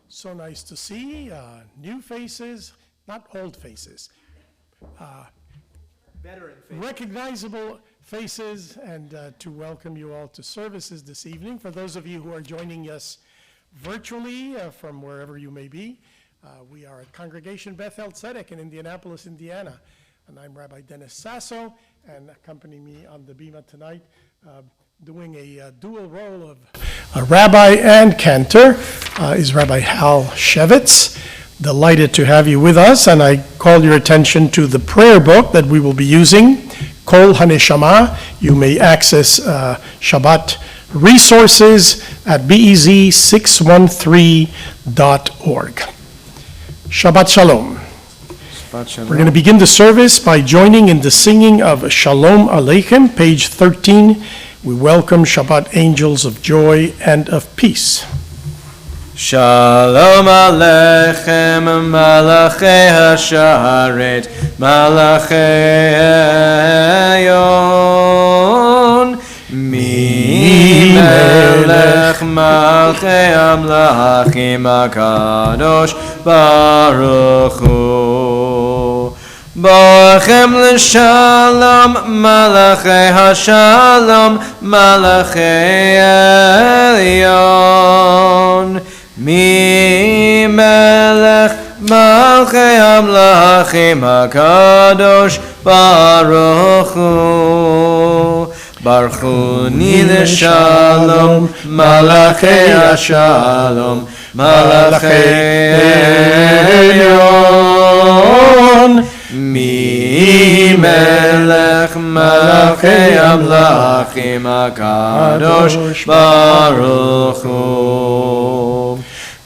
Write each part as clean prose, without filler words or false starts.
So nice to see new faces, not old faces, Veteran faces. recognizable faces, and to welcome you all to services this evening. For those of you who are joining us virtually from wherever you may be, we are at Congregation Beth-El Tzedek in Indianapolis, Indiana. And I'm Rabbi Dennis Sasso, and accompanying me on the bima tonight, doing a dual role of a rabbi and cantor, is Rabbi Hal Shevitz. Delighted to have you with us, and I call your attention to the prayer book that we will be using, Kol HaNeshama. You may access Shabbat resources at bez613.org. Shabbat Shalom. We're going to begin the service by joining in the singing of Shalom Aleichem, page 13. We welcome Shabbat angels of joy and of peace. Shalom Aleichem, Malachei HaSharet, Malachei Eyon, Mi Melech Malchei Amlachim HaKadosh Baruch Hu. Bachem l'shalom, Malachei HaShalom, Malachei Elyon. Mi melech malchei amlachim HaKadosh Baruch Hu. Baruchuni l'shalom, Malachei HaShalom, Malachei Elyon. Mi melech malachei amlachim HaKadosh Baruch Hu.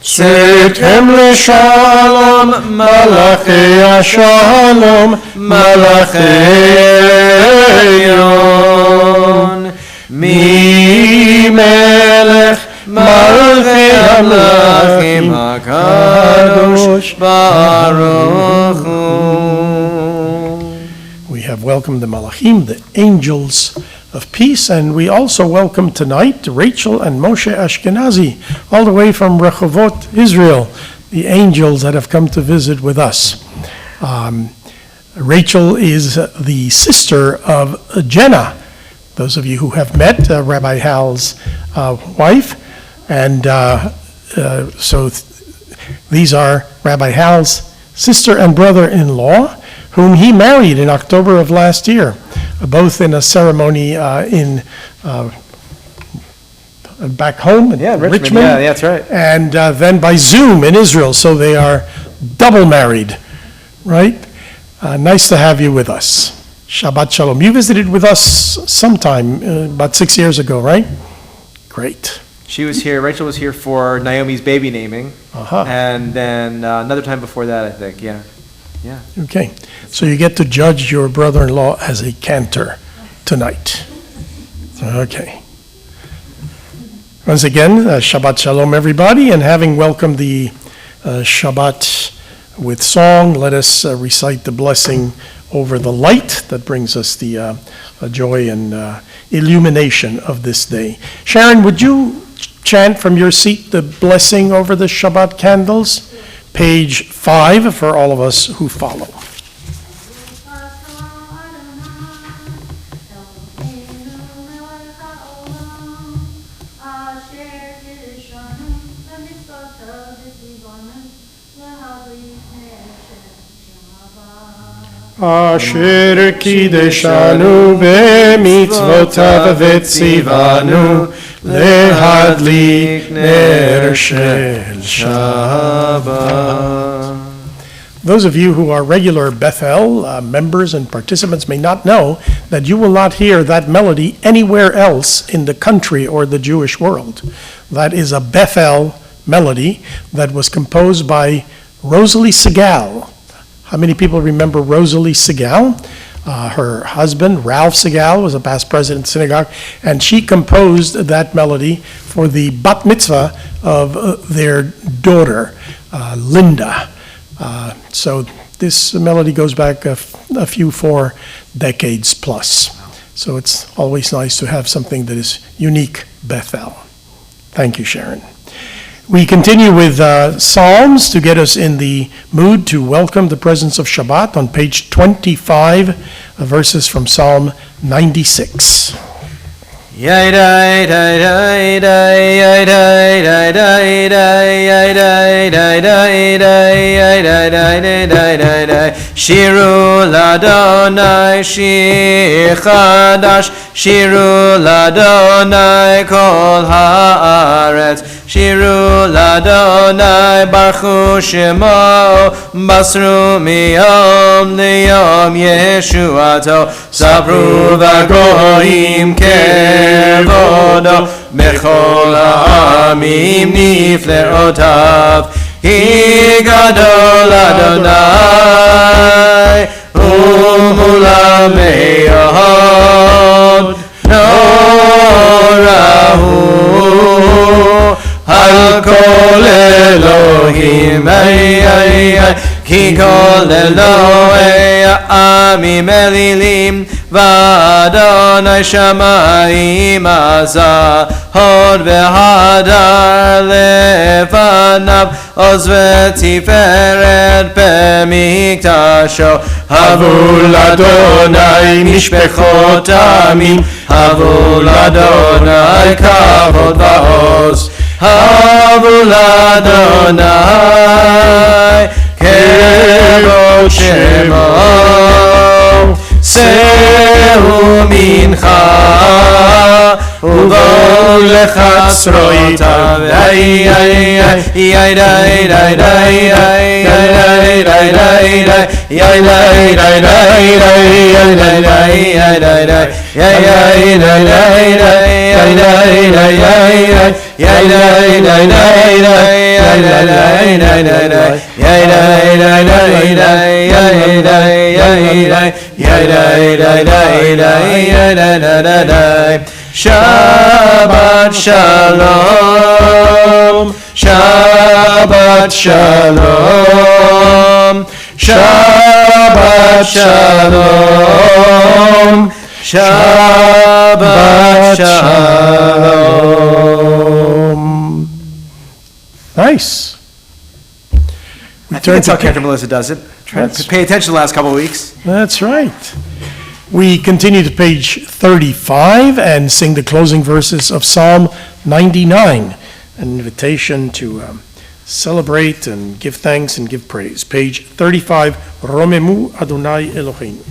Tzedkem l'shalom, Malachei HaShalom, Malachei Elyon. Mi melech malchei amlachim HaKadosh Baruch Hu. We have welcomed the Malachim, the angels of peace, and we also welcome tonight Rachel and Moshe Ashkenazi, all the way from Rehovot, Israel, the angels that have come to visit with us. Rachel is the sister of Jenna. Those of you who have met Rabbi Hal's wife, and these are Rabbi Hal's sister and brother-in-law, whom he married in October of last year, both in a ceremony back home in Richmond. Yeah, that's right. And then by Zoom in Israel, so they are double married, right? Nice to have you with us. Shabbat Shalom. You visited with us sometime, about 6 years ago, right? Great. She was here, Rachel was here for Naomi's baby naming, Uh-huh. and then another time before that, I think, yeah. Okay, so you get to judge your brother-in-law as a cantor tonight. Okay. Once again, Shabbat Shalom, everybody, and having welcomed the Shabbat with song, let us recite the blessing over the light that brings us the joy and illumination of this day. Sharon, would you chant from your seat the blessing over the Shabbat candles? Page 5 for all of us who follow. Asher kideshanu b'mitzvotav v'tzivanu lehadlik ner shel Shabbat. Those of you who are regular Beth-El members and participants may not know that you will not hear that melody anywhere else in the country or the Jewish world. That is a Beth-El melody that was composed by Rosalie Segal. How many people remember Rosalie Segal? Her husband, Ralph Segal, was a past president of the synagogue, and she composed that melody for the bat mitzvah of their daughter, Linda. So this melody goes back a few 4 decades plus. So it's always nice to have something that is unique Beth-El. Thank you, Sharon. We continue with Psalms to get us in the mood to welcome the presence of Shabbat on page 25, verses from Psalm 96. Shiru ladonai shir chadash, shiru ladonai kol haaretz, shiru ladonai baruch shemo, basru miyom liyom yeshuato, sabru v'goyim kevodo, bechol ha'amim nifleotav. Ki gadol Adonai, umulam me'od, norahu, al kol Elohim, ki kol Elohei ha'amim elilim, v'Adonai shamayim azah, hod v'hadar lefanav, Oz v'tiferet b'mikdasho, havul Adonai mishpechot amim, havul Adonai kavod va'oz, havul Adonai kevod shemo, sehu mincha, Uvol lechatzroitav, Shabbat shalom, Shabbat shalom, Shabbat shalom, Shabbat shalom. Nice. I think that's how Captain Melissa does it. Try to pay attention the last couple of weeks. That's right. We continue to page 35 and sing the closing verses of Psalm 99, an invitation to celebrate and give thanks and give praise. Page 35, Romemu Adonai Eloheinu.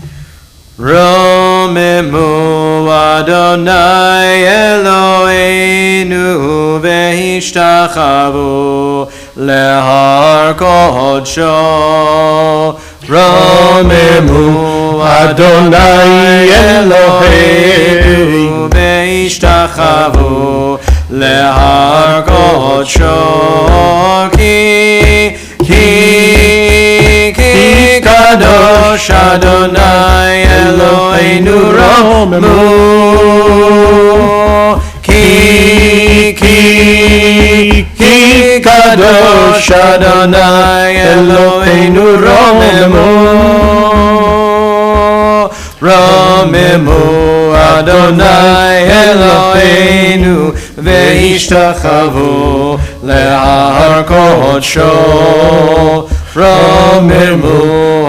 Romemu Adonai Eloheinu v'hishtachavu lehar kodsho. Romemu Adonai Eloheinu v'hishtachavu lehar kodsho. Ki kadosh Adonai Eloheinu romemu. Ki kadosh Adonai Eloheinu romemu. Romemu Adonai Eloheinu ve'ishtachavu lehar kodsho. Romemu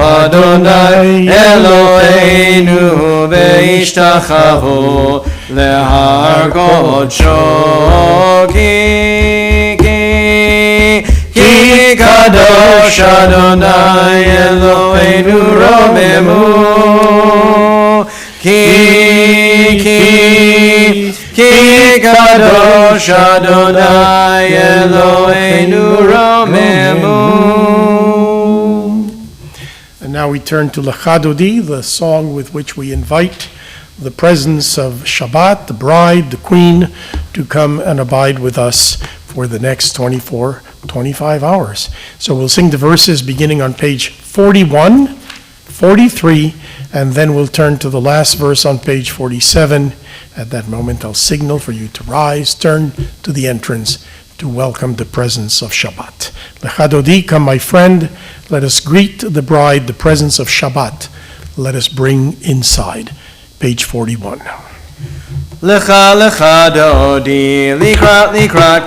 Adonai Eloheinu ve'ishtachavu lehar kodsho. Ki kadosh Adonai Eloheinu romemu. Ki kadosh Adonai Eloheinu romemu. And now we turn to L'chadodi, the song with which we invite the presence of Shabbat, the bride, the queen, to come and abide with us for the next 25 hours. So we'll sing the verses beginning on page 41, 43, and then we'll turn to the last verse on page 47. At that moment, I'll signal for you to rise, turn to the entrance to welcome the presence of Shabbat. L'chadodi, come my friend, let us greet the bride, the presence of Shabbat. Let us bring inside. Page 41. Lecha lecha dodi, likrat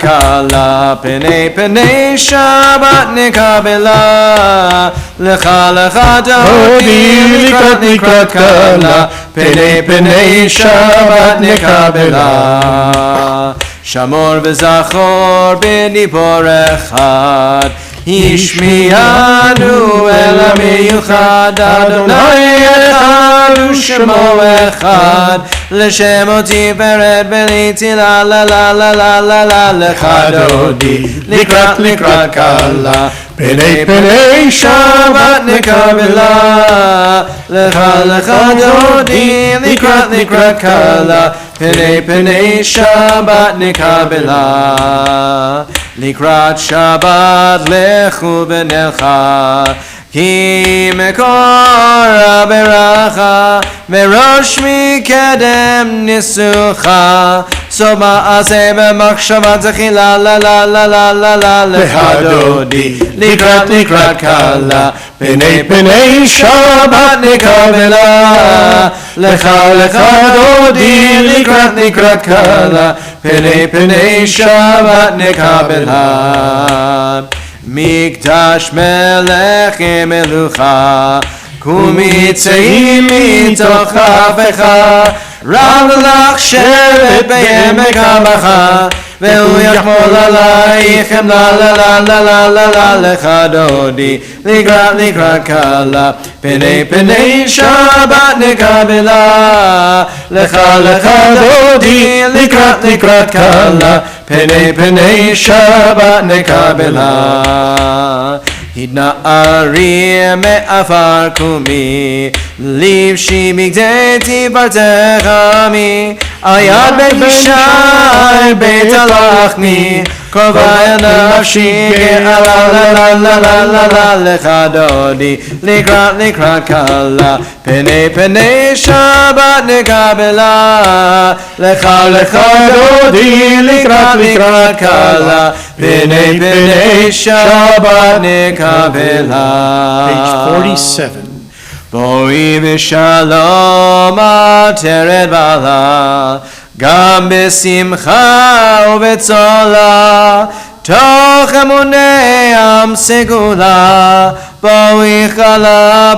kala, pene Shabbat nekabela. Lecha lecha dodi, likrat kala, pene Shabbat nekabela. Shamor v'zachor b'nipor echad, Ishmi'anu el ha'miyuchad, Adonai echad u'shemo echad, L'shemo tiferet v'liti la la la la la la la, Lecha dodi, likrat kala, pene Shabbat nekabela. Lecha dodi, likrat kala, pene Shabbat nekabela. Likrat Shabbat lechu v'nelcha, ki mekor beracha, merosh mikedem nisucha, so ma'aseh b'machshava zechila la la la la la la, lecha dodi, likrat kala, pene Shabbat nekabela. Lecha dodi, likrat kala, pene Shabbat nekabela. Mikdash melech melucha, kumitzeim mitoch afecha, rav lach shevet be'emek hamacha, ve'hu yachmol alaychem la la la la la la la. Lecha dodi, likrat kala, pene Shabbat nekabela. Lecha dodi, likrat kala, pene Shabbat nekabela. Hidna ari me'afar kumi, livshi migdeti bartechami, ayad be'ishai beit alachni, kovaya nafshi la la la la la la la. Lecha dodi, likrat kala, pene Shabbat nekabela. Lecha dodi, likrat kala, pene Shabbat nekabela. Page 47. Boi v'shalom ateret bala, gam b'simcha u'b'tzola, toch emunei am segula. Boi chala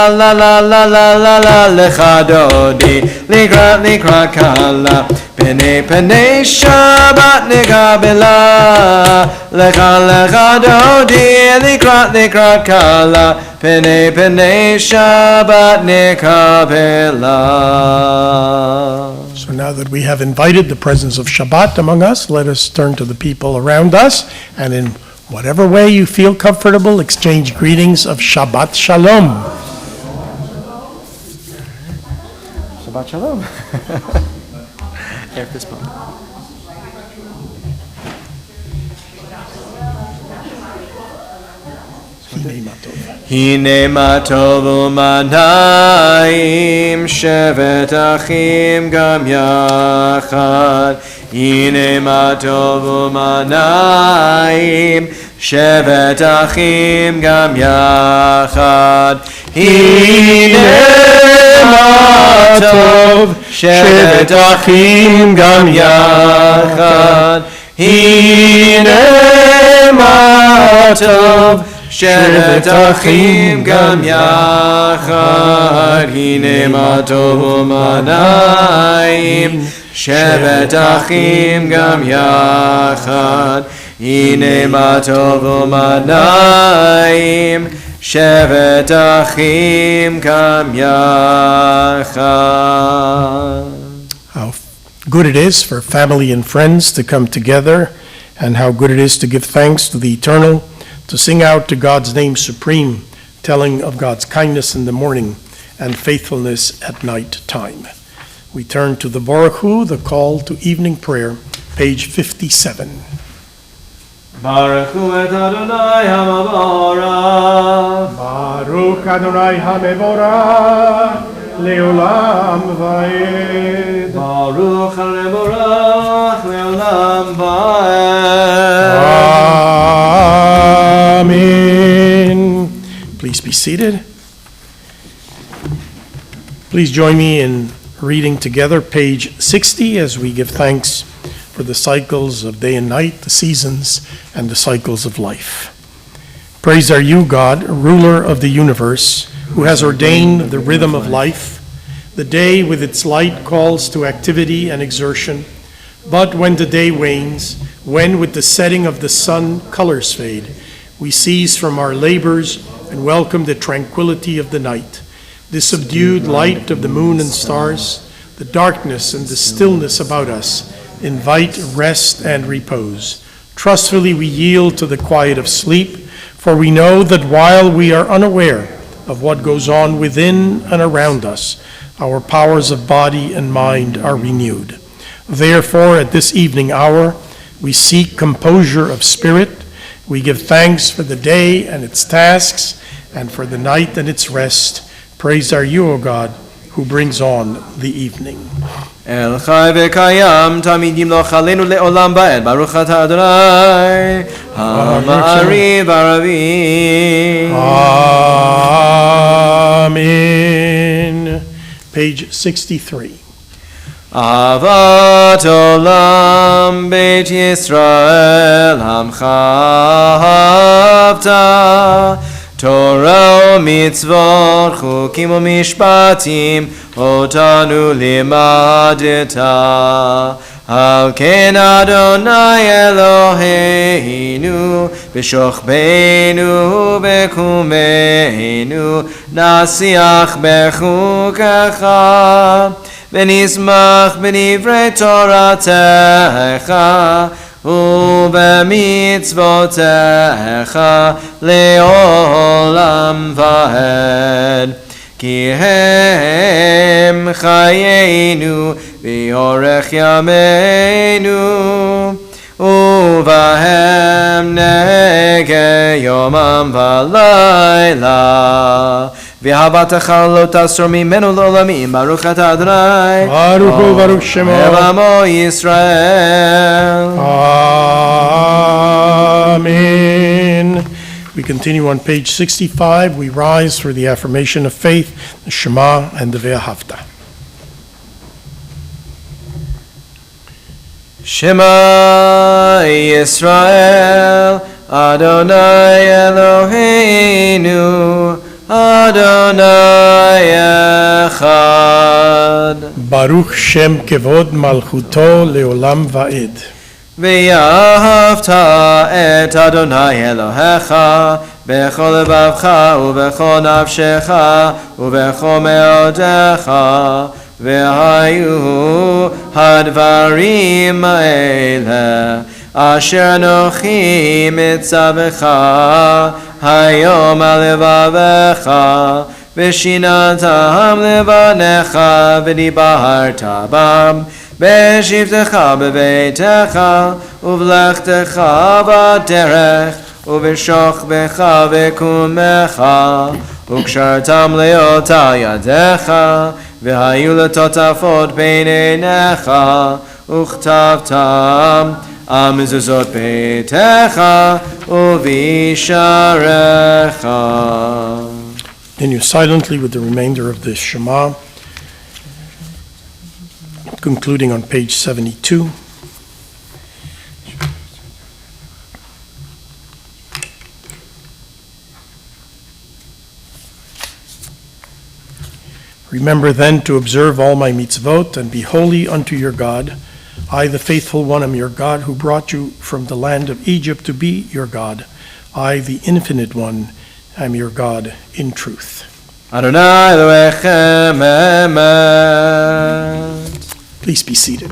la la la la la la. Lecha dodi, likrat kala, pene Shabbat nekabela. Lecha dodi, likrat kala, pene Shabbat nekabela. So now that we have invited the presence of Shabbat among us, let us turn to the people around us, and in whatever way you feel comfortable, exchange greetings of Shabbat Shalom. Shabbat shalom. Air fist bump. Hine ma tov u'manayim, shevet achim gam yachad. Hine ma tov u'manayim, shevet achim gam yachad. Hine ma tov, shevet achim gam yachad. Hine ma tov, shevet achim gam yachad. Hine ma tov u'manayim, shevet achim gam yachad. Hine ma tov u'manayim, shevet achim gam yachad. How good it is for family and friends to come together, and how good it is to give thanks to the Eternal, to sing out to God's name supreme, telling of God's kindness in the morning and faithfulness at night time. We turn to the Baruch Hu, the call to evening prayer, page 57. Baruch Hu et Adonai HaMavorach. Baruch Adonai HaMevorach, leolam va'ed. Baruch HaMevorach, leolam va'ed. Amen. Please be seated. Please join me in reading together page 60 as we give thanks for the cycles of day and night, the seasons, and the cycles of life. Praise are you, God, ruler of the universe, who has ordained the rhythm of life. The day with its light calls to activity and exertion, but when the day wanes, when with the setting of the sun colors fade, we cease from our labors and welcome the tranquility of the night, the subdued light of the moon and stars, the darkness and the stillness about us invite rest and repose. Trustfully we yield to the quiet of sleep, for we know that while we are unaware of what goes on within and around us, our powers of body and mind are renewed. Therefore, at this evening hour, we seek composure of spirit. We give thanks for the day and its tasks, and for the night and its rest. Praised are you, O God, who brings on the evening. El Chai v'Kayam Tamid Yimloch Aleinu Le'olam Ba'ed Baruch Atah Adonai Ha'ma'ari Baravi. Amen. Page 63. Avat Olam Beit Yisrael Hamcha Havta Torah u'mitzvot, chukim u'mishpatim, otanu limadeta. Al ken Adonai Eloheinu, b'shochbeinu u'bekumeinu, nasiach bechukecha, v'nismach b'nivrei Toratecha, ובמצוותיך לעולם ועד. כי הם חיינו ואורך ימינו, ובהם נהגה יומם ולילה. ואהבתך לא תסור ממנו לעולמים. ברוך אתה אדוני, ברוך הוא ברוך שמו, ועמו ישראל. Amen. We continue on page 65. We rise for the affirmation of faith, the Shema and the Ve'ahavta. Shema Yisrael, Adonai Eloheinu, Adonai Echad. Baruch Shem Kevod Malchuto Leolam Va'ed. ואהבת את אדוני אלוהיך בכל לבבך ובכל נפשך ובכל מאודך, והיו הדברים האלה אשר אנוכי מצווך היום על לבבך, ושיננתם לבניך ודיברת בם בשבתך בביתך ובלכתך בדרך ובשוכבך וקומך, וקשרתם לאותה ידיך, והיו לטוטפות בין עיניך, וכתבתם על מזוזות ביתך ובשעריך. Continue silently with the remainder of this Shema, concluding on page 72. Remember then to observe all my mitzvot and be holy unto your God. I, the faithful one, am your God, who brought you from the land of Egypt to be your God. I, the infinite one, am your God in truth. Adonai Elohechem emet. Please be seated.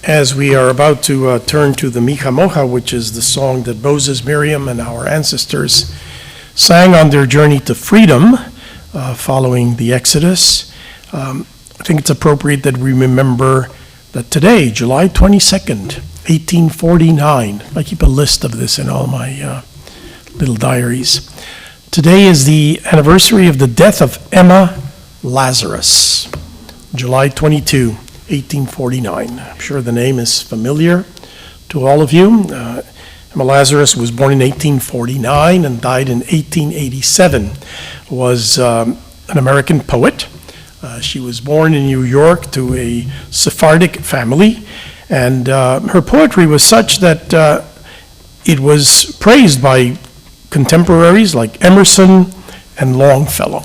As we are about to turn to the Micha Mocha, which is the song that Moses, Miriam, and our ancestors sang on their journey to freedom following the Exodus, I think it's appropriate that we remember that today, July 22nd, 1849, I keep a list of this in all my little diaries. Today is the anniversary of the death of Emma Lazarus, July 22, 1849. I'm sure the name is familiar to all of you. Emma Lazarus was born in 1849 and died in 1887. Was an American poet. She was born in New York to a Sephardic family, and her poetry was such that it was praised by contemporaries like Emerson and Longfellow.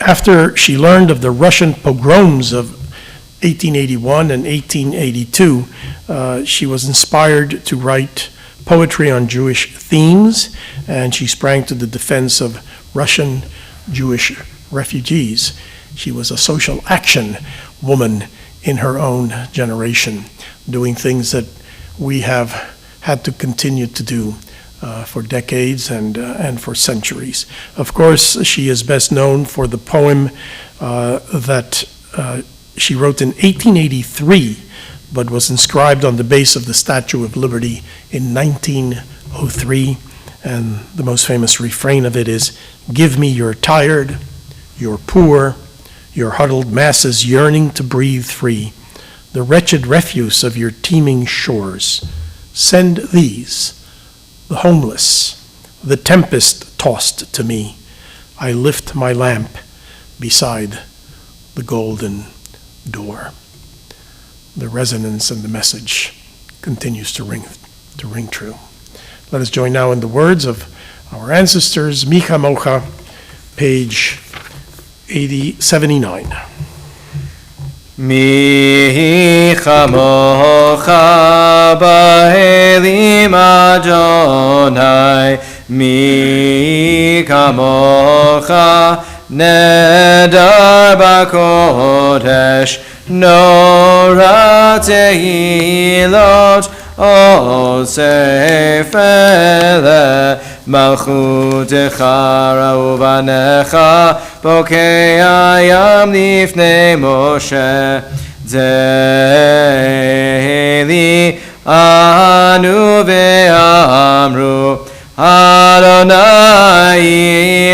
After she learned of the Russian pogroms of 1881 and 1882, she was inspired to write poetry on Jewish themes, and she sprang to the defense of Russian Jewish refugees. She was a social action woman in her own generation, doing things that we have had to continue to do for decades and for centuries. Of course, she is best known for the poem that she wrote in 1883, but was inscribed on the base of the Statue of Liberty in 1903. And the most famous refrain of it is, "Give me your tired, your poor, your huddled masses yearning to breathe free, the wretched refuse of your teeming shores. Send these, the homeless, the tempest-tossed to me. I lift my lamp beside the golden door." The resonance and the message continues to ring true. Let us join now in the words of our ancestors, Mi Chamocha, page 79. Mi chamocha ba'elim Adonai, mi chamocha nedar b'kodesh, nora tehilot osefele, malchutecha ra'uvanecha, bokei ayam lifnei Moshe, zeli anu ve'amru, Adonai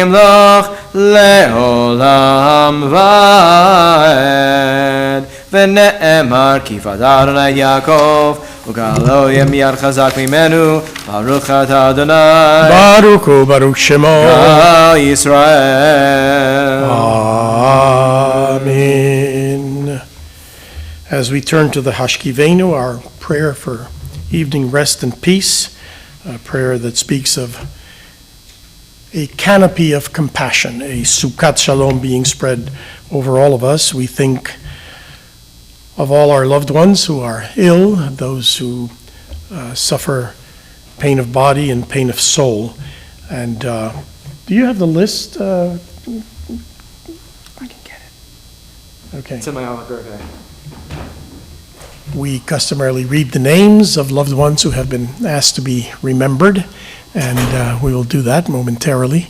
imloch le'olam va'ed, v'ne'emar kifad Adonai Yaakov, ugalo yemiyad chazak mimenu, Baruch atah Adonai, Baruch hu, Baruch Shemo, Gal Yisrael. Amen. As we turn to the Hashkivenu, our prayer for evening rest and peace, a prayer that speaks of a canopy of compassion, a Sukkot Shalom being spread over all of us, we think of all our loved ones who are ill, those who suffer pain of body and pain of soul. And do you have the list? I can get it. Okay. It's in my olive bag. We customarily read the names of loved ones who have been asked to be remembered, and we will do that momentarily.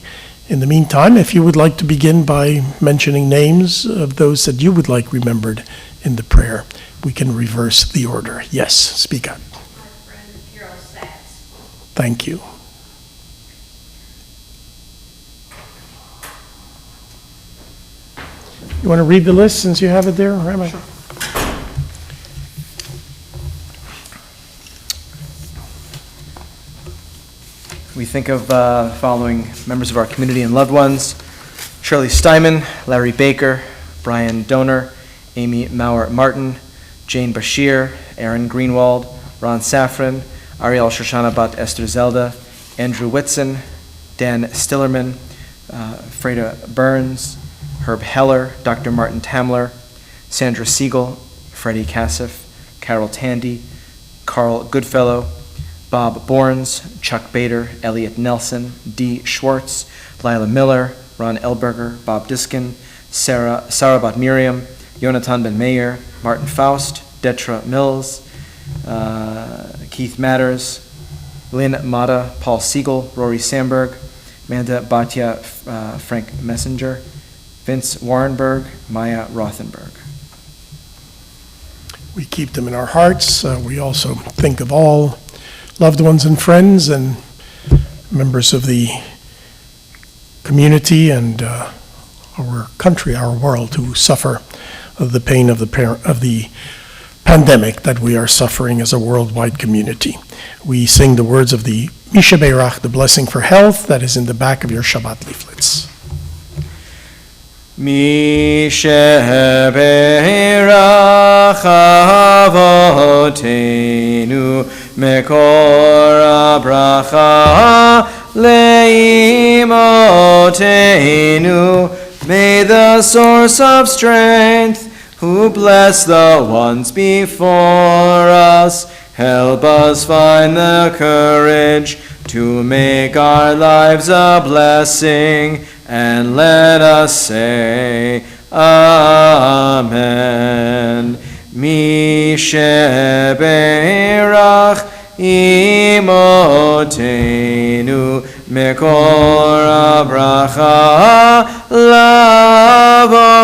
In the meantime, if you would like to begin by mentioning names of those that you would like remembered in the prayer, we can reverse the order. Yes, speak up. My friend Hero Sachs. Thank you. You want to read the list since you have it there, Rabbi? Sure. We think of following members of our community and loved ones: Shirley Steinman, Larry Baker, Brian Donor, Amy Maurer Martin, Jane Bashir, Aaron Greenwald, Ron Safran, Ariel Shoshana Bat Esther Zelda, Andrew Whitson, Dan Stillerman, Freda Burns, Herb Heller, Dr. Martin Tamler, Sandra Siegel, Freddie Cassif, Carol Tandy, Carl Goodfellow, Bob Borns, Chuck Bader, Elliot Nelson, Dee Schwartz, Lila Miller, Ron Elberger, Bob Diskin, Sarah Bat Miriam, Yonatan Ben Meir, Martin Faust, Detra Mills, Keith Matters, Lynn Mata, Paul Siegel, Rory Sandberg, Amanda Batya, Frank Messenger, Vince Warrenberg, Maya Rothenberg. We keep them in our hearts. We also think of all loved ones and friends and members of the community and our country, our world, who suffer the pain of the pandemic that we are suffering as a worldwide community. We sing the words of the Misha Beirach, the blessing for health, that is in the back of your Shabbat leaflets. Mi sheberach avotenu mekor habracha leimotenu. May the source of strength, who bless the ones before us, help us find the courage to make our lives a blessing, and let us say, Amen. Mi sheberach imotenu mekor habracha lavotenu.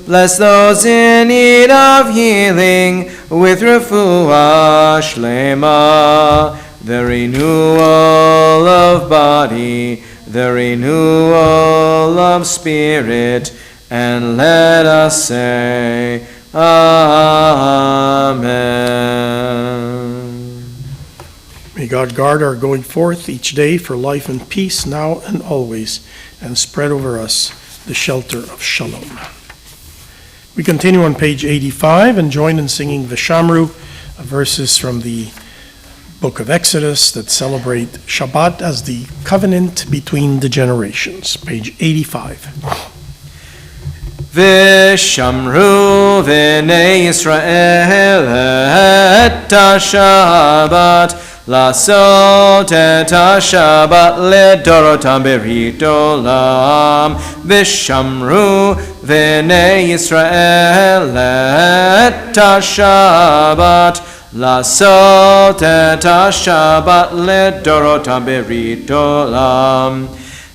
Bless those in need of healing with refuah shlema, the renewal of body, the renewal of spirit, and let us say, Amen. May God guard our going forth each day for life and peace now and always, and spread over us the shelter of shalom. We continue on page 85 and join in singing V'shamru, verses from the book of Exodus that celebrate Shabbat as the covenant between the generations. Page 85. V'shamru v'nei Yisrael et ha-Shabbat, לעשות את השבת לדורותם ברית עולם. ושמרו בני ישראל את השבת, לעשות את השבת לדורותם ברית עולם.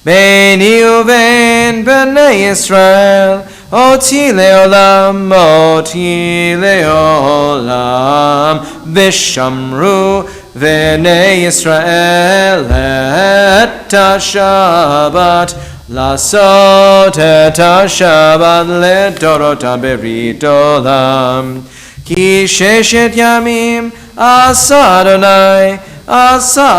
ביני ובין בני ישראל אותי לעולם, אותי לעולם. ושמרו בני ישראל את השבת, לעשות את השבת לדורותם ברית עולם. כי ששת ימים עשה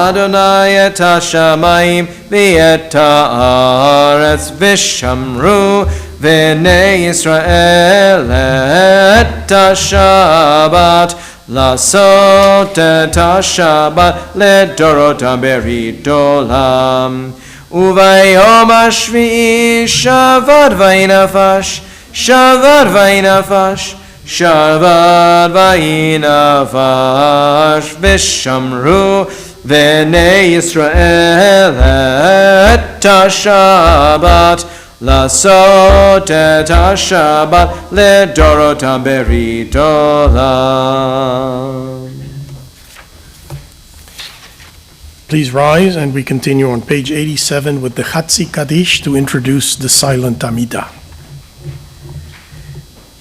אדוני את השמיים ואת הארץ, ושמרו בני ישראל את השבת, לעשות את השבת לדורותם ברית עולם. וביום השביעי שבת וינפש, שבת וינפש, שבת וינפש. ושמרו בני ישראל את השבת, לעשות את השבת לדורותם ברית עולם. Please rise, and we continue on page 87 with the Chatzi Kaddish to introduce the silent Amidah.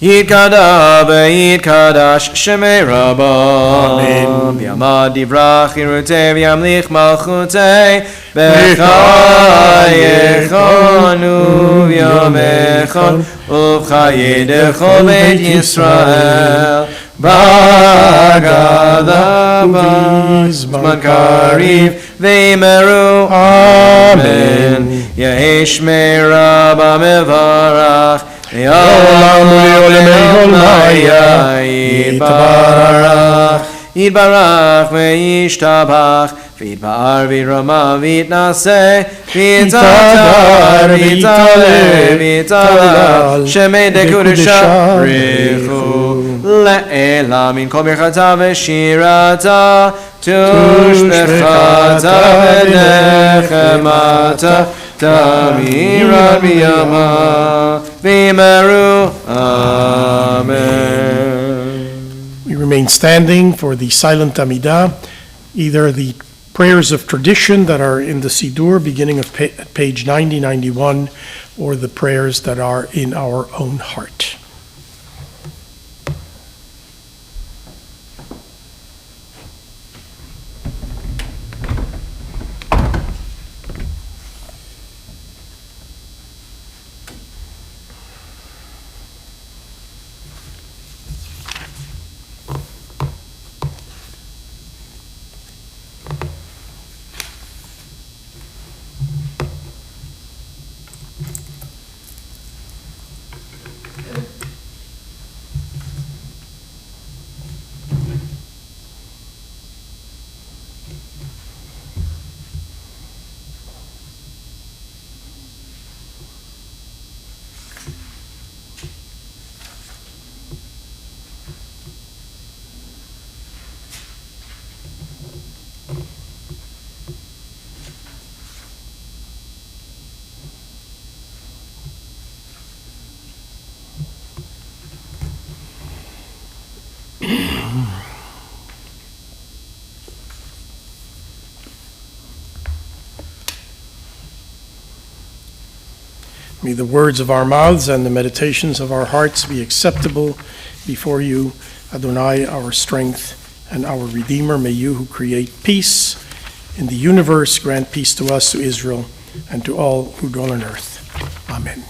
יתקדש ויתקדש שמי רבו, ויעמד דברך חירותי וימליך מלכותי, בחייכנו ויומכון ובחיי דכל בית ישראל, בגדה בזמן קריב ואמרו אמן. יהי שמי רבא מברך לעולם ולעולמי עולמיה, יתברך יתברך וישתבח, ויתפאר ויתרומם ויתנשא, ויתעטר ויתעלה ויתהלל, שמי דקודשה ברכו לעילא מן כל ברכתה ושירתה, תושבחתה ונחמתה, תמירה בימה, ואמרו אמן. We remain standing for the silent Amidah, either the prayers of tradition that are in the Siddur beginning of page 90-91, or the prayers that are in our own heart. May the words of our mouths and the meditations of our hearts be acceptable before you, Adonai, our strength and our Redeemer. May you who create peace in the universe grant peace to us, to Israel, and to all who dwell on earth. Amen.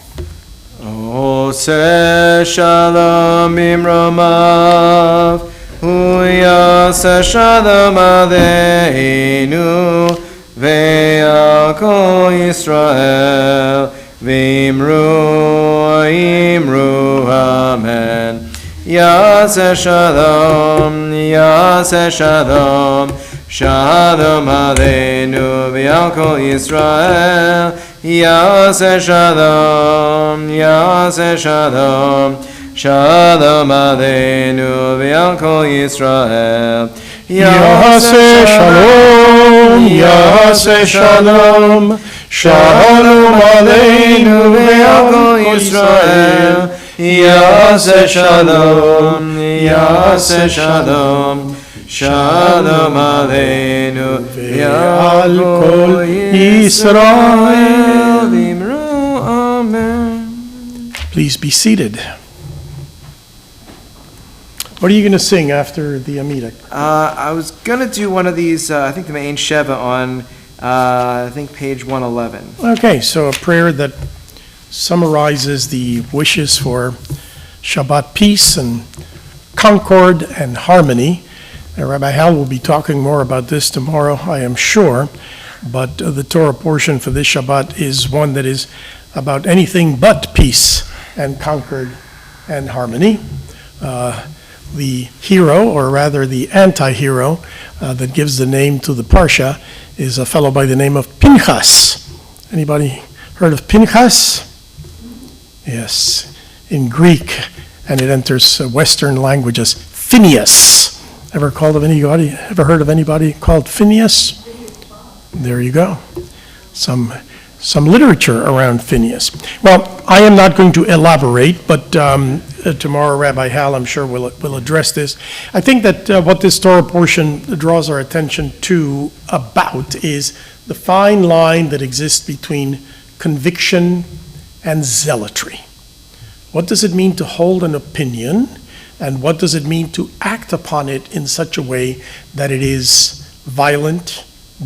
Ose shalom imromav, huyase shalom aleinu, ve'al kol Yisrael, V'imru, imru, amen. Yaseh shalom, shalom aleinu, v'al kol Yisrael. Yaseh shalom, shalom aleinu, v'al kol Yisrael. Yaseh shalom, shalom aleinu ve'al kol Yisrael. Yaseh shalom, shalom aleinu ve'al kol Yisrael. Amen. Please be seated. What are you going to sing after the Amidah? I was going to do one of these, I think the main Sheva on, I think page 111. Okay, so a prayer that summarizes the wishes for Shabbat peace and concord and harmony. Rabbi Hal will be talking more about this tomorrow, I am sure, but the Torah portion for this Shabbat is one that is about anything but peace and concord and harmony. The hero, or rather the anti-hero, that gives the name to the Parsha is a fellow by the name of Pinchas. Anybody heard of Pinchas? Yes, in Greek, and it enters Western languages, Phineas. Ever heard of anybody called Phineas? There you go. Some literature around Phineas. Well, I am not going to elaborate, but tomorrow Rabbi Hal, I'm sure, will address this. I think that what this Torah portion draws our attention to about is the fine line that exists between conviction and zealotry. What does it mean to hold an opinion, and what does it mean to act upon it in such a way that it is violent,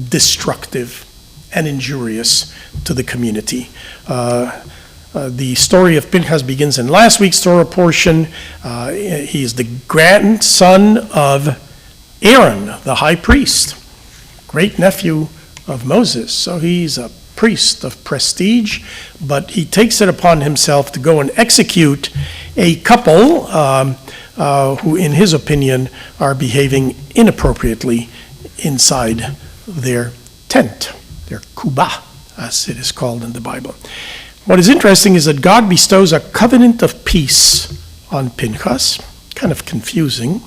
destructive, and injurious to the community? The story of Pinchas begins in last week's Torah portion. He is the grandson of Aaron, the high priest, great nephew of Moses. So he's a priest of prestige, but he takes it upon himself to go and execute a couple who, in his opinion, are behaving inappropriately inside their tent, their kubah, as it is called in the Bible. What is interesting is that God bestows a covenant of peace on Pinchas, kind of confusing,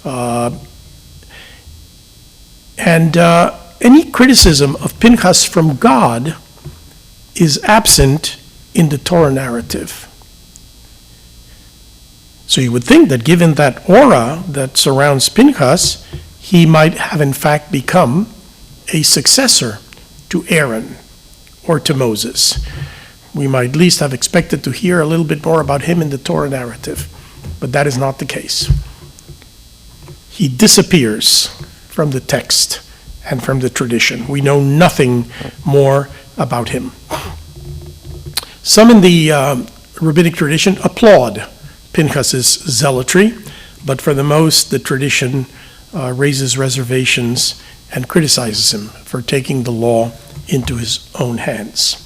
and any criticism of Pinchas from God is absent in the Torah narrative. So you would think that given that aura that surrounds Pinchas, he might have in fact become a successor to Aaron or to Moses. We might at least have expected to hear a little bit more about him in the Torah narrative, but that is not the case. He disappears from the text and from the tradition. We know nothing more about him. Some in the rabbinic tradition applaud Pinchas's zealotry, but for the most, the tradition raises reservations and criticizes him for taking the law into his own hands.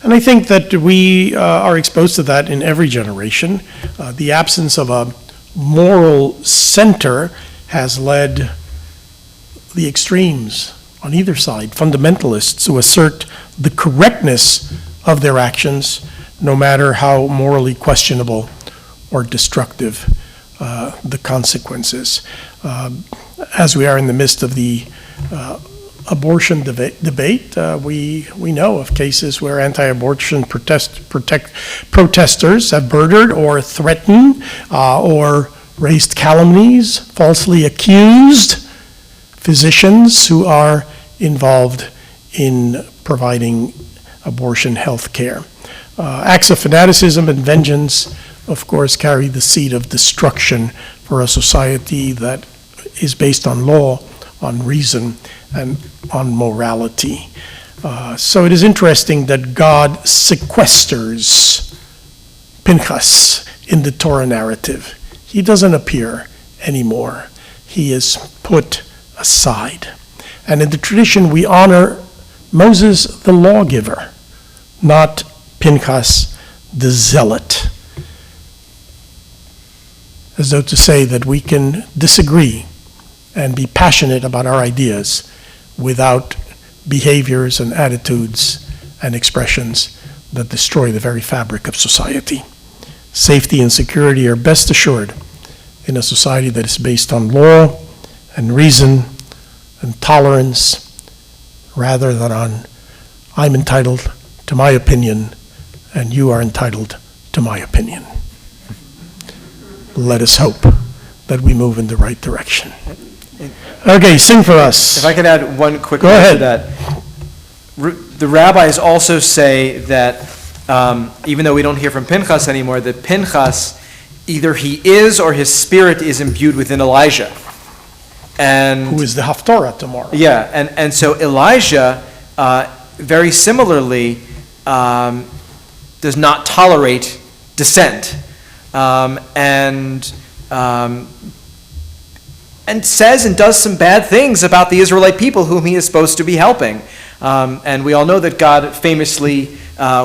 And I think that we are exposed to that in every generation. The absence of a moral center has led the extremes on either side, fundamentalists who assert the correctness of their actions, no matter how morally questionable or destructive the consequences. As we are in the midst of the abortion debate, we know of cases where anti-abortion protesters have murdered or threatened or raised calumnies, falsely accused physicians who are involved in providing abortion health care. Acts of fanaticism and vengeance, of course, carry the seed of destruction for a society that is based on law, on reason, and on morality. So it is interesting that God sequesters Pinchas in the Torah narrative. He doesn't appear anymore. He is put aside. And in the tradition, we honor Moses the lawgiver, not Pinchas the zealot. As though to say that we can disagree and be passionate about our ideas without behaviors and attitudes and expressions that destroy the very fabric of society. Safety and security are best assured in a society that is based on law and reason and tolerance rather than on I'm entitled to my opinion and you are entitled to my opinion. Let us hope that we move in the right direction. Okay, sing for us. If I could add one quick Go word ahead. to that. The rabbis also say that even though we don't hear from Pinchas anymore, that Pinchas, either he is or his spirit is imbued within Elijah. And Who is the Haftorah tomorrow? yeah, and so Elijah, very similarly, does not tolerate dissent, and says and does some bad things about the Israelite people whom he is supposed to be helping. And we all know that God famously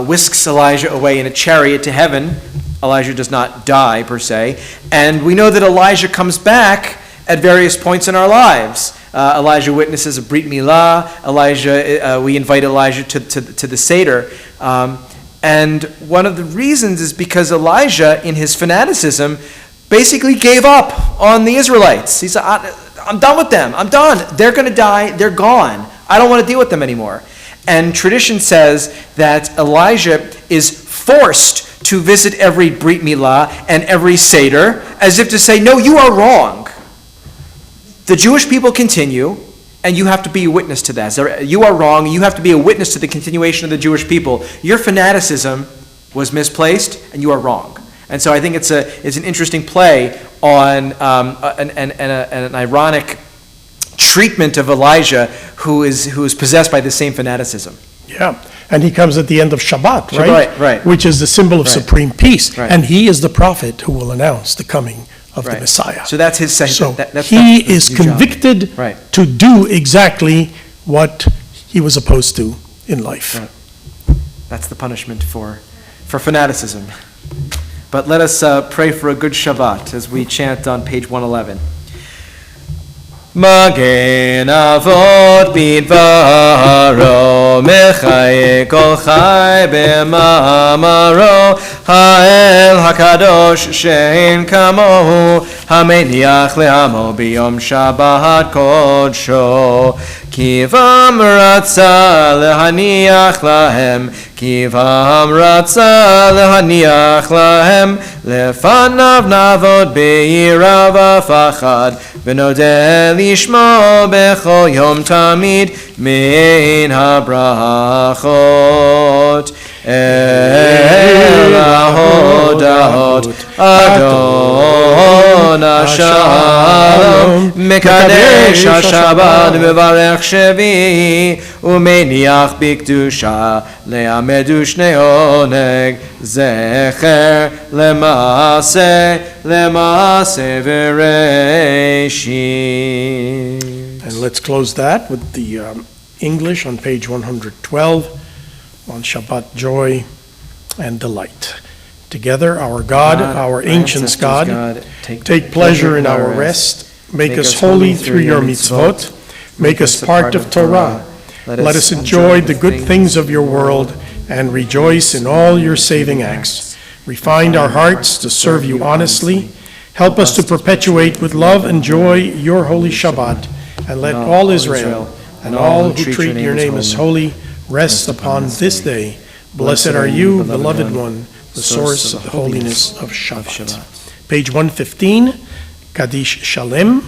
whisks Elijah away in a chariot to heaven. Elijah does not die, per se. And we know that Elijah comes back at various points in our lives. Elijah witnesses a Brit Milah. We invite Elijah to the Seder. And one of the reasons is because Elijah, in his fanaticism, basically gave up on the Israelites. He said, I'm done with them. I'm done. They're going to die. They're gone. I don't want to deal with them anymore. And tradition says that Elijah is forced to visit every Brit Milah and every Seder, as if to say, no, you are wrong. The Jewish people continue, and you have to be a witness to that. So you are wrong. You have to be a witness to the continuation of the Jewish people. Your fanaticism was misplaced, and you are wrong. And so I think it's an interesting play on an ironic treatment of Elijah, who is possessed by the same fanaticism. Yeah, and he comes at the end of Shabbat, right? Right. Which is the symbol of Right. supreme peace. Right. And he is the prophet who will announce the coming of the Messiah. So that's his second. So that's he his is new job. convicted Right. to do exactly what he was supposed to in life. Right. That's the punishment for fanaticism. But let us pray for a good Shabbat as we chant on page 111. Magen Avot Bidvaro Mechaye Kol Chai B'Mamaro Ha'el HaKadosh Shein Kamohu Hameniach Le'amo B'Yom Shabbat Kodsho Kivam Ratza Lehaniach Lahem Kivam Ratza Lehaniach Lahem Lefanav Navod Be'ira V'Fachad V'Nodeh Lishmo B'Chol Yom Tamid Min HaBrachot El HaHodahot Adon HaShalom Mekadesh HaShabbat Mevarech Shevi Umeniach Bikdusha Le'amedu Shnei Oneg Zecher Lemase V'Reishit. And let's close that with the English on page 112 on Shabbat joy and delight. Together, our God, our ancients' God, take pleasure in our rest. Make us holy through your mitzvot. Make us part of Torah. Let us enjoy the good things of your world and rejoice in all your saving acts. Refine our hearts to serve you honestly. Help us to perpetuate with love and joy your holy Shabbat. And let all Israel and all who treat your name as holy rest upon this day. Blessed are you, beloved one, the source of the holiness of Shabbat. Page 115, Kaddish Shalem.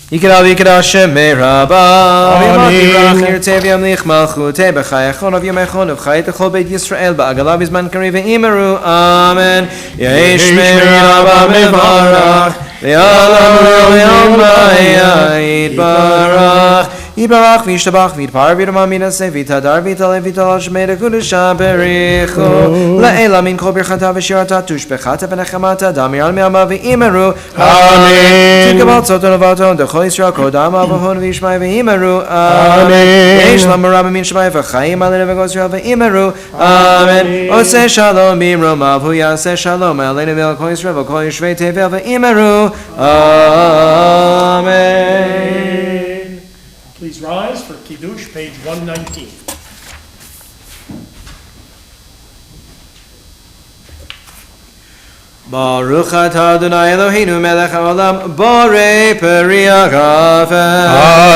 Yikadav Yikadav Shemei Rabba Amen. Yirtei v'yamlich malchutei b'chayachon of yomechon of chayit echol beit Yisrael ba'agalav bizman kari ve'imeru Amen. Yehi Shmei Rabba mevarach v'yalam v'yom b'yayit barach Yibarach v'yishtabach v'yitpar v'yidamah minaseh v'yitadar v'yitaleh v'yitalal shmei dekudesha berichu La'ela min kol birchata v'shirata tushbechata v'nechamata damir al me'ama v'imeru Amen. Tikabal tzotun avaton dechol Yisrael kodam avahon v'yishmai v'imeru Amen. Yesh lamar rabba min shmai v'chayim alei v'gos Yisrael v'imeru Amen. Oseh shalom b'imromav hu yaseh shalom aleinu v'el kol Yisrael v'kol yishvei tevel v'imeru Amen. Please rise for Kiddush, page 119. Baruch atah Adonai Eloheinu melech haolam borei peri hagafen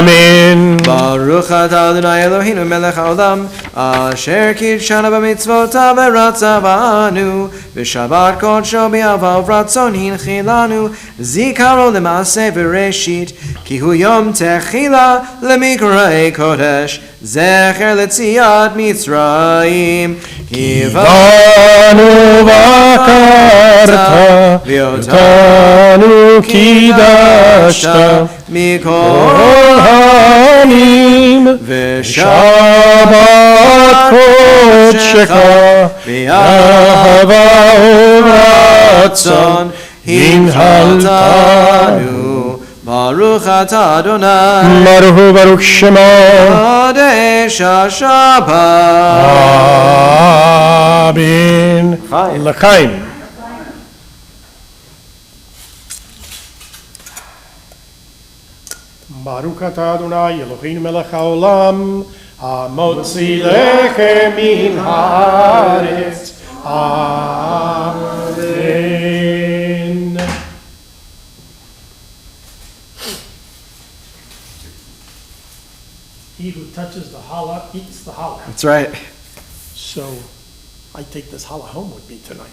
Amen. Baruch atah Adonai Eloheinu melech haolam asher kidshanu b'mitzvotav v'ratzavanu v'shabbat kodsho b'avav ratzon hinchilanu zikaro l'maaseh v'reshit ki hu yom techila l'mikrei kodesh zecher l'tziyat Mitzrayim Kivanu vakarta, v'yotanu kidashta, mikol ha'anim, v'shabbat kodshecha, v'yahava uratzon, hinhaltanu. Baruch atah Adonai Baruch Shema. Kadesh HaShabbat Amen. L'chaim. Baruch atah Adonai Eloheinu melech haolam hamotzi lechem min haaretz. Amen. He who touches the challah eats the challah. That's right. So I take this challah home with me tonight.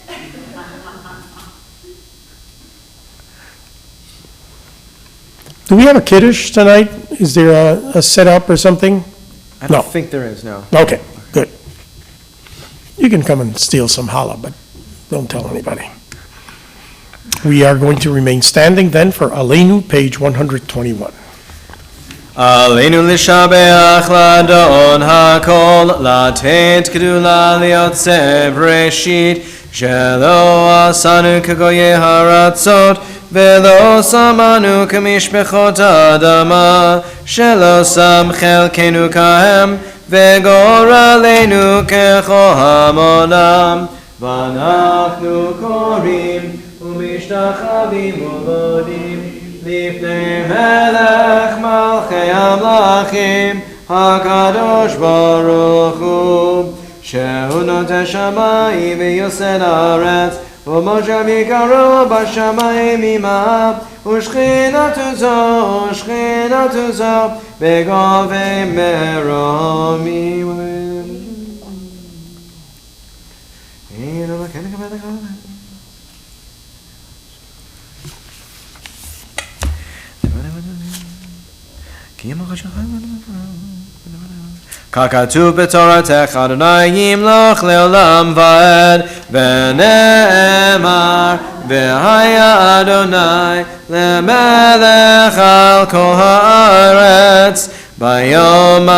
Do we have a kiddush tonight? Is there a setup or something? I No. don't think there is, no. Okay, good. You can come and steal some challah, but don't tell anybody. We are going to remain standing then for Aleinu, page 121. Aleinu lishabeach ladon hakol latet gedula liotzev reshit shelo asanu kagoye haratzot velo samanu kamishbechot adama shelo sam chelkenu kahem vegoralenu kechohamonam vanachnu korim umishtachavim uvodim לפני מלך מלכי המלכים הקדוש ברוך הוא שהוא נוטה שמיים ויוסד הארץ ומשה ביקרו בשמיים עמה ושכינתו זו בגובי מרומים ככתוב בתורתך אדוני ימלוך לעולם ועד ונאמר והיה אדוני למלך על כל הארץ ביום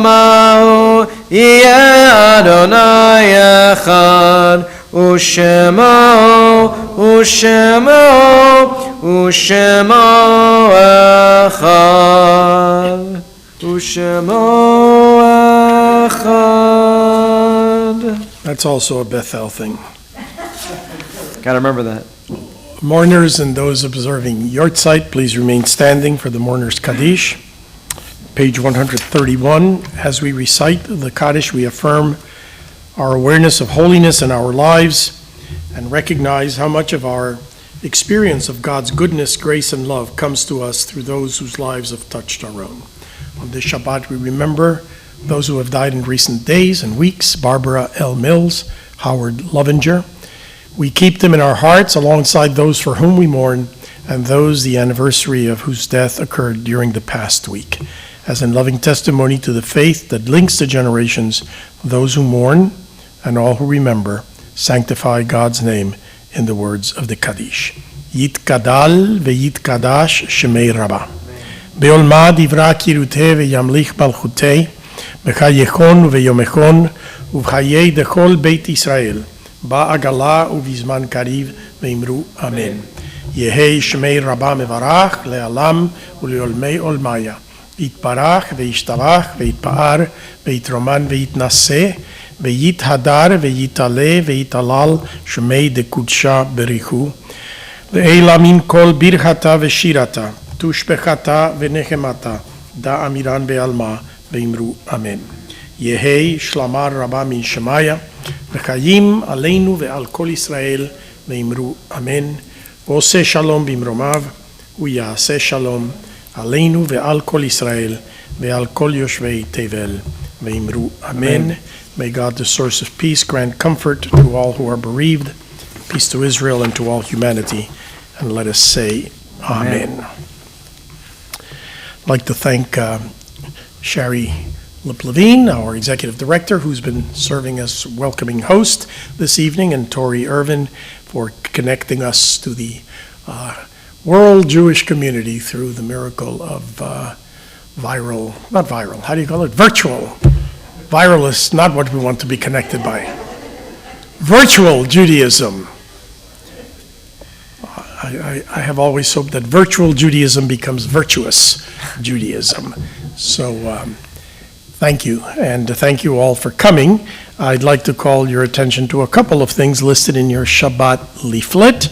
ההוא יהיה אדוני אחד ושמו אחד ושמו אחד. That's also a Beth-El thing. Gotta remember that. Mourners and those observing Yortzeit, please remain standing for the Mourners Kaddish. Page 131. As we recite the Kaddish, we affirm our awareness of holiness in our lives and recognize how much of our experience of God's goodness, grace, and love comes to us through those whose lives have touched our own. On this Shabbat, we remember those who have died in recent days and weeks: Barbara L. Mills, Howard Lovinger, We keep them in our hearts alongside those for whom we mourn and those the anniversary of whose death occurred during the past week, as in loving testimony to the faith that links the generations, those who mourn and all who remember, sanctify God's name in the words of the Kaddish. Yitkadal ve'yitkadash shemei Rabbah. Be'olma divra kiruteh ve'yamlich malchuteh, b'chayechon ve'yomechon, uv'chayei dechol Beit Israel, ba'agala uvizman kariv ve'imru amen. Yehei shemei Rabbah mevarach le'alam u'le'olmei olmaya. Yitbarach ve'yishtalach ve'yitpa'ar ve'yitroman ve'yitnaseh ve'yithadar ve'yitale ve'yitalal shemei dekudsha berichu. Le'ela min kol birchata ve'shirata tushbechata ve'nechemata da amiran ve'alma ve'imru amen. Yehei shlamar Rabbah min shemaya v'chayim aleinu ve'al kol Israel ve'imru amen. Ose shalom bimromav u'yaseh shalom aleinu ve'al kol Israel ve'al kol yoshvei tevel ve'imru amen. May God, the source of peace, grant comfort to all who are bereaved, peace to Israel and to all humanity. And let us say amen. I'd like to thank Shari Lip-Levine, our executive director, who's been serving as welcoming host this evening, and Tori Irvin for connecting us to the world Jewish community through the miracle of virtual. Viral is not what we want to be connected by. Virtual Judaism. I have always hoped that virtual Judaism becomes virtuous Judaism. So thank you, and thank you all for coming. I'd like to call your attention to a couple of things listed in your Shabbat leaflet.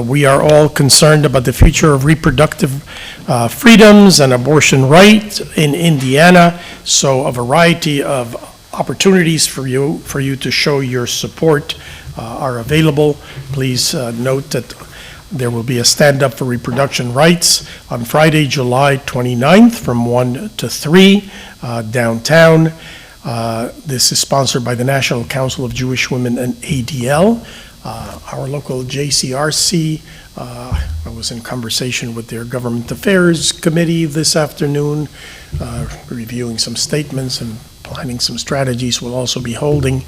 We are all concerned about the future of reproductive freedoms and abortion rights in Indiana, so a variety of opportunities for you to show your support are available. Please note that there will be a stand-up for reproduction rights on Friday, July 29th from 1 to 3 downtown. This is sponsored by the National Council of Jewish Women and ADL. Our local JCRC, I was in conversation with their Government Affairs Committee this afternoon, reviewing some statements and planning some strategies. We'll also be holding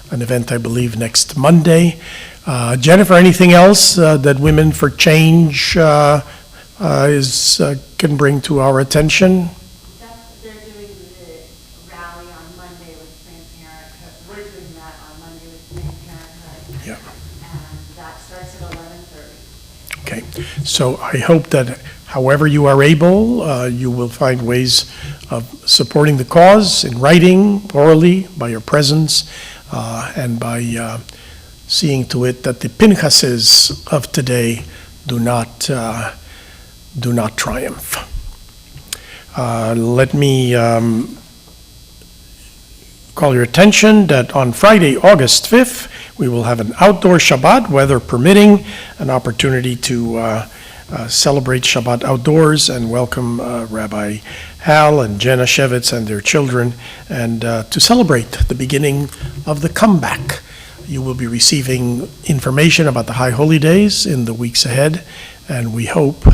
an event, I believe, next Monday. Jennifer, anything else that Women for Change can bring to our attention? They're doing the rally on Monday with Planned Parenthood. We're doing that on Monday with Planned Parenthood. Yeah. And that starts at 11:30. Okay, so I hope that however you are able, you will find ways of supporting the cause in writing, orally, by your presence, and by seeing to it that the Pinchases of today do not triumph. Let me call your attention that on Friday, August 5th, we will have an outdoor Shabbat, weather permitting, an opportunity to celebrate Shabbat outdoors and welcome Rabbi Hal and Jenna Shevitz and their children, and to celebrate the beginning of the comeback. You will be receiving information about the High Holy Days in the weeks ahead, and we hope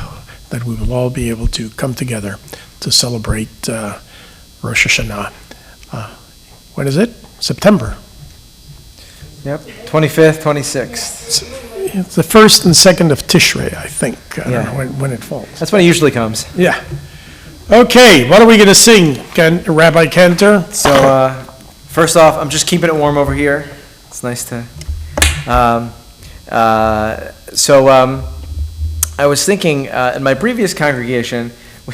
that we will all be able to come together to celebrate Rosh Hashanah. When is it? September. Yep, 25th, 26th. It's the 1st and 2nd of Tishrei, I think. I don't know when it falls. That's when it usually comes. Yeah. Okay, what are we going to sing, Rabbi Cantor? So, first off, I'm just keeping it warm over here. It's nice to. I was thinking in my previous congregation,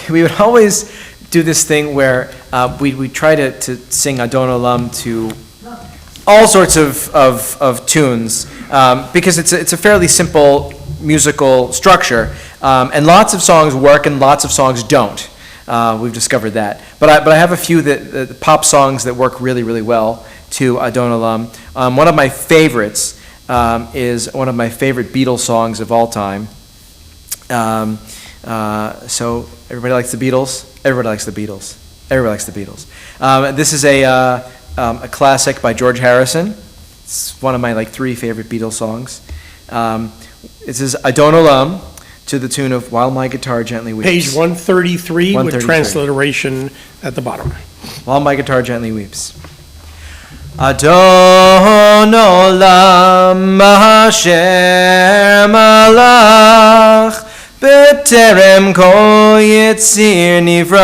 we would always do this thing where we try to sing Adon Olam to all sorts of tunes because it's a fairly simple musical structure, and lots of songs work and lots of songs don't. We've discovered that, but I have a few that pop songs that work really, really well to Adon Olam. One of my favorites is one of my favorite Beatles songs of all time. So everybody likes the Beatles. Everybody likes the Beatles. Everybody likes the Beatles. This is a classic by George Harrison. It's one of my 3 favorite Beatles songs. This is Adon Olam, to the tune of While My Guitar Gently Weeps. Page 133 with 133. transliteration at the bottom. While My Guitar Gently Weeps. Adon Olam Asher Malach B'terem Kol Yitzir Nivra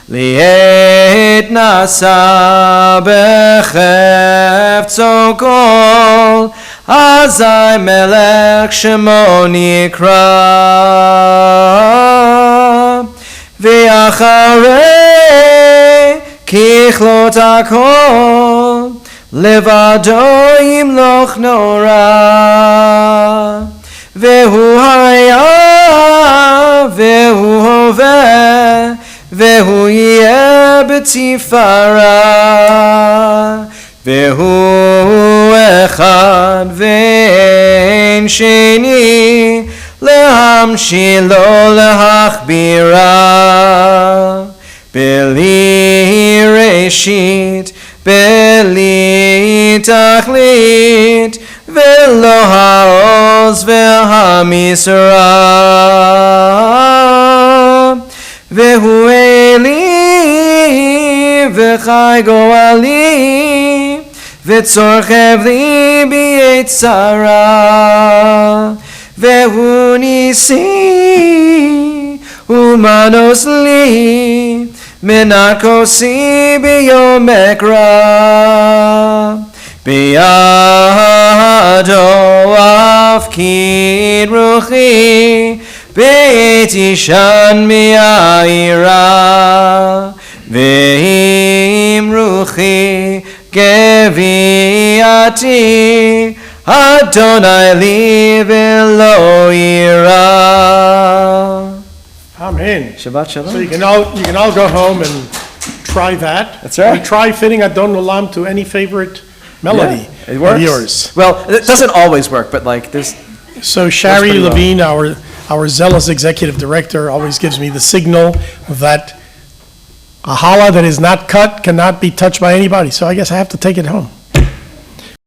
Li'et Nasa B'chefzo Kol Azai Melech Shemo Nikra V'acharei Kichlot HaKol Levado Yimloch Nora Vehu Haya Vehu Hoveh Vehu Yeh B'tifara Vehu Echad Ve'en Sheni Lehamshilo Lehachbira Beli Reshit, Beli Tachlit, Velo Haoz V'Hamisra, Vehu Eli, V'chai Goali, V'tzorchev li b'yetzara, Vehu Nisi, Umanos li, Minakosi biyom ekra, biyado afkid ruchi, beitishan mi'aira, ve'im ruchi geviati, Adonai li v'lo ira. Amen. Shabbat So shalom. you can all go home and try that. That's right. Or try fitting Adon Olam to any favorite melody It works. of yours. Well, it doesn't always work, but like there's. So Shari pretty well. Levine, our zealous executive director, always gives me the signal that a challah that is not cut cannot be touched by anybody. So I guess I have to take it home.